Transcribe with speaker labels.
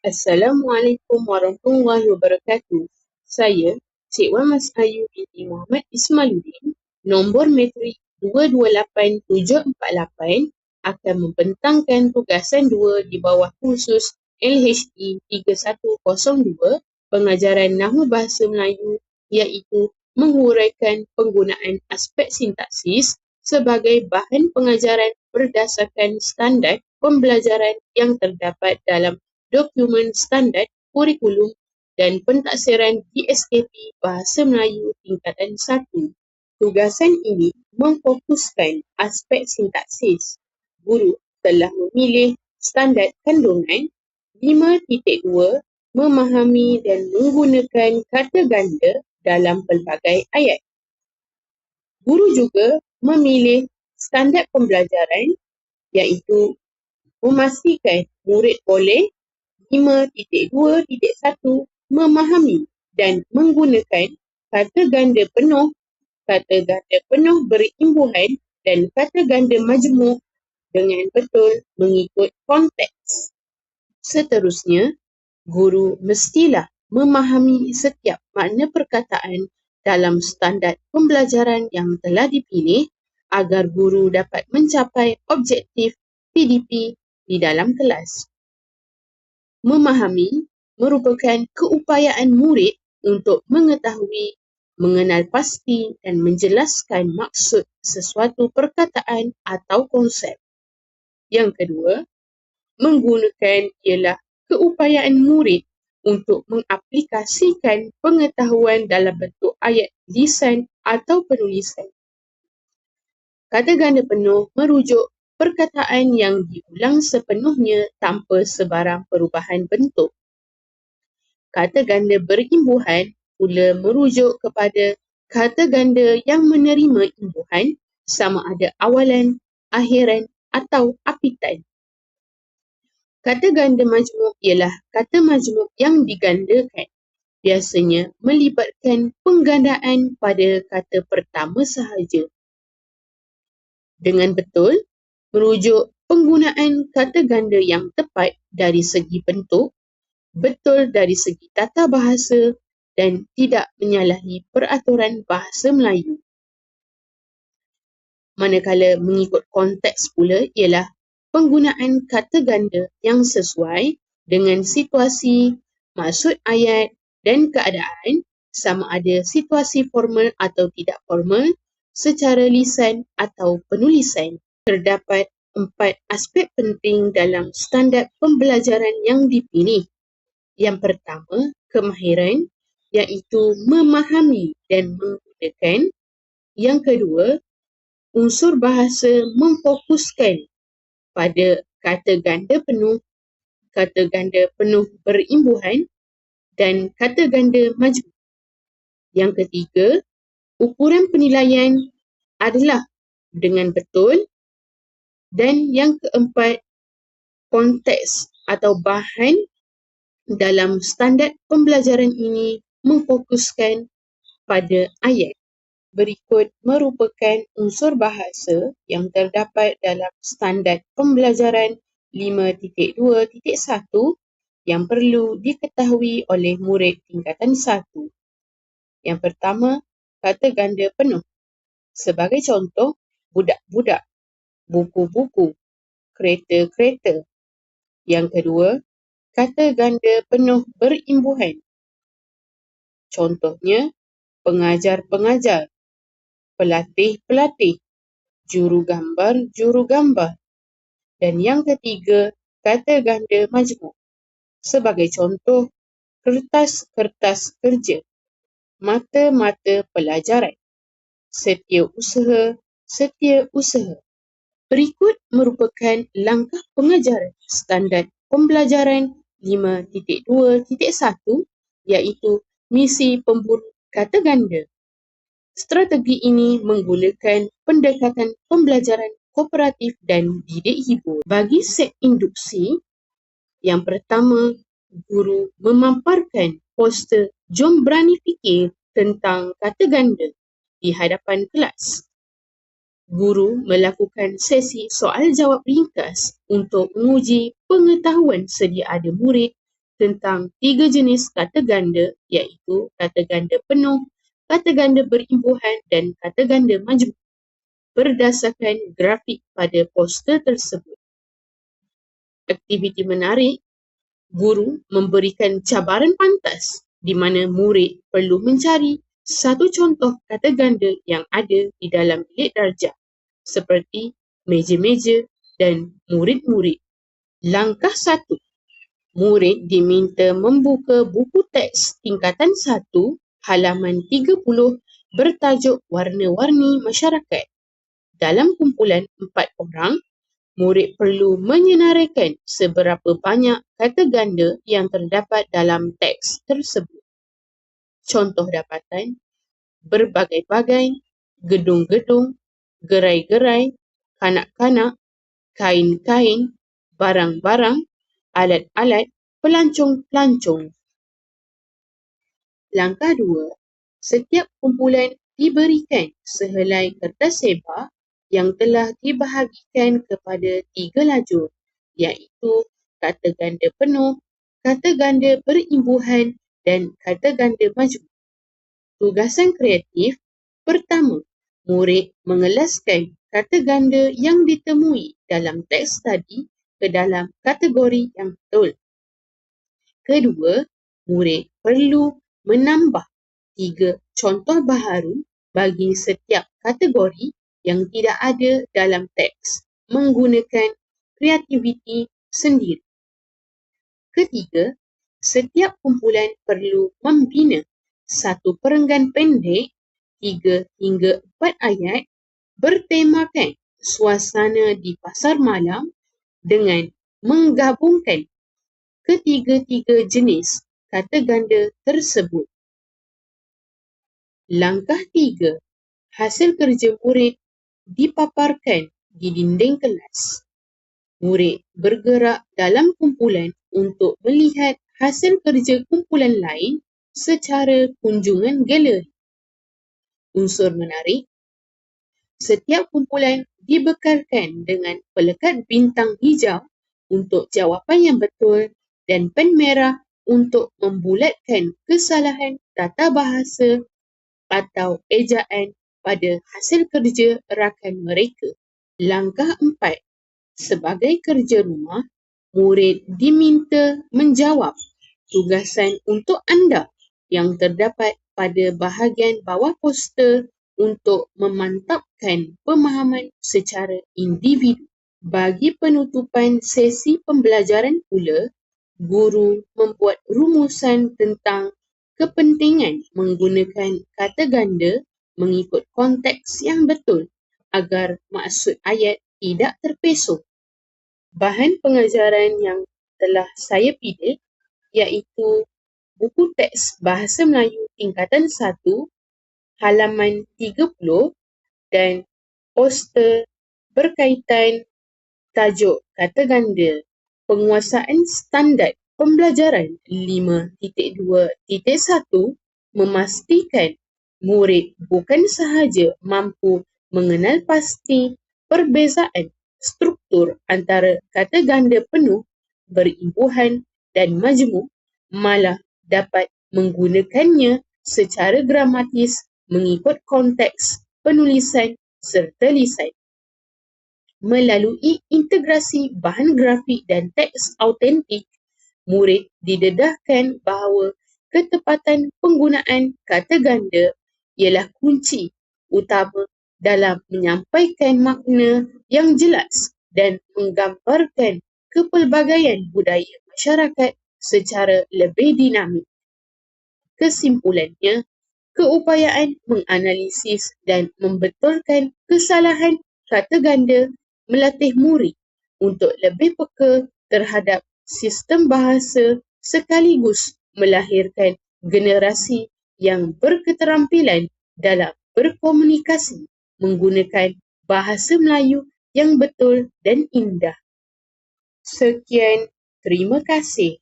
Speaker 1: Assalamualaikum warahmatullahi wabarakatuh. Saya, Cik Wan Mas Ayu binti Muhammad Ismaluddin, nombor matrik 228-748 akan membentangkan tugasan 2 di bawah kursus LHE 3102 pengajaran Nahwu Bahasa Melayu iaitu menguraikan penggunaan aspek sintaksis sebagai bahan pengajaran berdasarkan standard pembelajaran yang terdapat dalam dokumen standard kurikulum dan pentaksiran GSKP Bahasa Melayu tingkatan 1. Tugasan ini memfokuskan aspek sintaksis. Guru telah memilih standard kandungan 5.2 memahami dan menggunakan kata ganda dalam pelbagai ayat. Guru juga memilih standard pembelajaran iaitu memastikan murid boleh 5.2.1 memahami dan menggunakan kata ganda penuh berimbuhan dan kata ganda majmuk dengan betul mengikut konteks. Seterusnya, guru mestilah memahami setiap makna perkataan dalam standard pembelajaran yang telah dipilih agar guru dapat mencapai objektif PDP di dalam kelas. Memahami merupakan keupayaan murid untuk mengetahui, mengenal pasti dan menjelaskan maksud sesuatu perkataan atau konsep. Yang kedua, menggunakan ialah keupayaan murid untuk mengaplikasikan pengetahuan dalam bentuk ayat lisan atau penulisan. Kata ganda penuh merujuk perkataan yang diulang sepenuhnya tanpa sebarang perubahan bentuk. Kata ganda berimbuhan pula merujuk kepada kata ganda yang menerima imbuhan sama ada awalan, akhiran atau apitan. Kata ganda majmuk ialah kata majmuk yang digandakan. Biasanya melibatkan penggandaan pada kata pertama sahaja. Dengan betul, merujuk penggunaan kata ganda yang tepat dari segi bentuk, betul dari segi tata bahasa dan tidak menyalahi peraturan bahasa Melayu. Manakala mengikut konteks pula ialah penggunaan kata ganda yang sesuai dengan situasi, maksud ayat dan keadaan sama ada situasi formal atau tidak formal, secara lisan atau penulisan. Terdapat 4 aspek penting dalam standard pembelajaran yang dipilih. Yang pertama, kemahiran iaitu memahami dan menggunakan. Yang kedua, unsur bahasa memfokuskan pada kata ganda penuh berimbuhan dan kata ganda majmuk. Yang ketiga, ukuran penilaian adalah dengan betul. Dan yang keempat, konteks atau bahan dalam standard pembelajaran ini memfokuskan pada ayat. Berikut merupakan unsur bahasa yang terdapat dalam standard pembelajaran 5.2.1 yang perlu diketahui oleh murid tingkatan 1. Yang pertama, kata ganda penuh. Sebagai contoh, budak-budak, buku-buku, kereta-kereta. Yang kedua, kata ganda penuh berimbuhan. Contohnya, pengajar-pengajar, pelatih-pelatih, juru-gambar. Dan yang ketiga, kata ganda majmuk. Sebagai contoh, kertas-kertas kerja, mata-mata pelajaran, setiausaha. Berikut merupakan langkah pengajaran standard pembelajaran 5.2.1 iaitu misi pemburu kata ganda. Strategi ini menggunakan pendekatan pembelajaran kooperatif dan didik hibur. Bagi set induksi, yang pertama, guru memamparkan poster "Jom Berani Fikir" tentang kata ganda di hadapan kelas. Guru melakukan sesi soal jawab ringkas untuk menguji pengetahuan sedia ada murid tentang 3 jenis kata ganda iaitu kata ganda penuh, kata ganda berimbuhan dan kata ganda majmuk berdasarkan grafik pada poster tersebut. Aktiviti menarik, guru memberikan cabaran pantas di mana murid perlu mencari satu contoh kata ganda yang ada di dalam bilik darjah seperti meja-meja dan murid-murid. Langkah 1. Murid diminta membuka buku teks tingkatan 1 halaman 30 bertajuk Warna-Warni Masyarakat. Dalam kumpulan 4 orang, murid perlu menyenaraikan seberapa banyak kata ganda yang terdapat dalam teks tersebut. Contoh dapatan: berbagai-bagai, gedung-gedung, gerai-gerai, kanak-kanak, kain-kain, barang-barang, alat-alat, pelancong-pelancong. Langkah 2. Setiap kumpulan diberikan sehelai kertas sebar yang telah dibahagikan kepada 3 lajur, iaitu kata ganda penuh, kata ganda berimbuhan dan kata ganda majmuk. Tugasan kreatif pertama, murid mengelaskan kata ganda yang ditemui dalam teks tadi ke dalam kategori yang betul. Kedua, murid perlu menambah 3 contoh baharu bagi setiap kategori yang tidak ada dalam teks menggunakan kreativiti sendiri. Ketiga, setiap kumpulan perlu membina satu perenggan pendek 3 hingga 4 ayat bertemakan suasana di pasar malam dengan menggabungkan ketiga-tiga jenis kata ganda tersebut. Langkah 3. Hasil kerja murid dipaparkan di dinding kelas. Murid bergerak dalam kumpulan untuk melihat hasil kerja kumpulan lain secara kunjungan galeri. Unsur menarik, setiap kumpulan dibekalkan dengan pelekat bintang hijau untuk jawapan yang betul dan pen merah untuk membulatkan kesalahan tata bahasa atau ejaan pada hasil kerja rakan mereka. Langkah 4. Sebagai kerja rumah, murid diminta menjawab tugasan untuk anda yang terdapat pada bahagian bawah poster untuk memantapkan pemahaman secara individu. Bagi penutupan sesi pembelajaran pula, guru membuat rumusan tentang kepentingan menggunakan kata ganda mengikut konteks yang betul agar maksud ayat tidak terpeso. Bahan pengajaran yang telah saya pilih iaitu buku teks Bahasa Melayu tingkatan 1 halaman 30 dan poster berkaitan tajuk kata ganda, penguasaan standard pembelajaran 5.2.1 memastikan murid bukan sahaja mampu mengenal pasti perbezaan struktur antara kata ganda penuh, berimbuhan dan majmuk, malah dapat menggunakannya secara gramatis mengikut konteks penulisan serta lisan. Melalui integrasi bahan grafik dan teks autentik, murid didedahkan bahawa ketepatan penggunaan kata ganda ialah kunci utama dalam menyampaikan makna yang jelas dan menggambarkan kepelbagaian budaya masyarakat secara lebih dinamik. Kesimpulannya, keupayaan menganalisis dan membetulkan kesalahan kata ganda melatih murid untuk lebih peka terhadap sistem bahasa sekaligus melahirkan generasi yang berketerampilan dalam berkomunikasi menggunakan bahasa Melayu yang betul dan indah. Sekian, terima kasih.